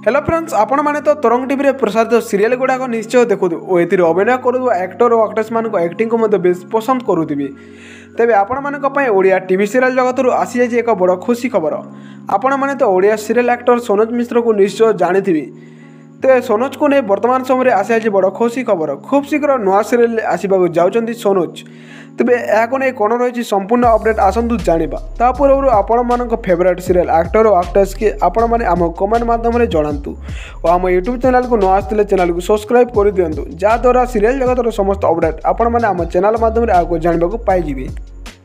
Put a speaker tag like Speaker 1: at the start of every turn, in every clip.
Speaker 1: Hello friends आपण मैंने तो तरंग टीवी प्रसारित सीरियल गुड़ाक निश्चय देखु और ये अभिनय करुवा एक्टर और एक्ट्रेस मान एक्टिंग को बेस पसंद करुवे तेज आपण मानिया टीवी सीरियल जगत आसी जाए एक बड़ खुशी खबर आपण मैंने तो ओडिया सीरियल एक्टर सोनज मिश्र को निश्चय जानी तेज सोनज को नहीं वर्तमान समय आसी जाए बड़ खुशी खबर खूब शीघ्र नुआ सीरियल आसवाक जाऊँच सोनज तेज यह नहीं कौन रही संपूर्ण अपडेट आसतु जाना ता पूर्व आपण मान फेवरेट सीरियल एक्टर और एक्ट्रेस के आपण मैंने आम कमेंट माध्यम जनातु और आम यूट्यूब चैनल को न आसते चैनल को सब्सक्राइब कर दिंतु जहाद्वारा सीरियल जगतर समस्त अपडेट आपण मैंने आम चैनल माध्यम आगे जानवा पाइबे।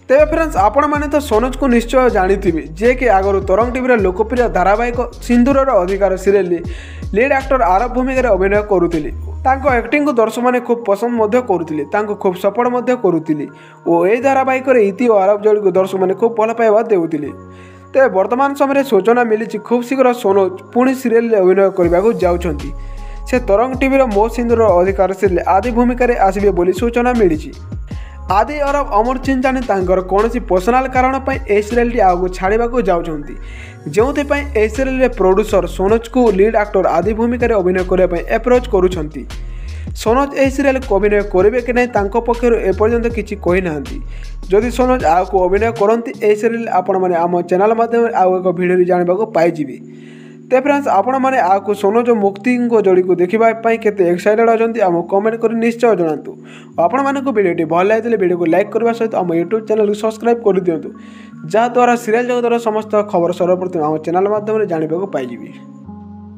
Speaker 1: तेज फ्रेंड्स आपण मैंने तो सोनज को निश्चय जानी जे कि आगु तरंग टीवी लोकप्रिय धारावाहिक सिंदूर अधिकार सीरियल लीड एक्टर आरव भूमिका अभिनय करुले एक्टिंग को दर्शक मैंने खूब पसंद करुले खूब सपोर्ट करुले और यही धारावाहिक इति और आरव जोड़ी को दर्शक मैंने खूब भल पाइबा देउतिले। तेज वर्तमान समय सूचना मिली खूब शीघ्र सोनज पुणी सीरियल अभिनय करने को जाउछंती से तरंग टीवी मो सिंदूर अधिकार सीरियल आदि भूमिका आसबे बोली सूचना मिली। आदि अरब अमर चिंतानी कौन पर्सनाल कारण पर सीरियल आगे छाड़ा जाऊँगी जो सीरियल प्रोड्यूसर सोनज को लीड एक्टर आदि भूमिका अभिनय करने एप्रोच करुँच सोनज यह सीरियल को अभिनय करेंगे कि नहीं पक्षर एपर्यंत किसी कहीना जदि सोनज आगे अभिनय करती यह सीरियल आपण मैंने आम चैनल माध्यम आउ एक भिडियो जानवा पाइबे। तो फ्रेंड्स आपण मैंने आपको सोनज मुक्ति जोड़ी को देखापी केते एक्साइटेड अच्छा आम कमेंट कर निश्चय जनातु आपण मानक वीडियो भल लगे वीडियो को लाइक करने सहित आम यूट्यूब चैनल को सब्सक्राइब कर दिंतु जहाद्वारा सीरियल जगतर समस्त खबर सर्वप्रथम आम चैनल माध्यम जानवा पाइबे।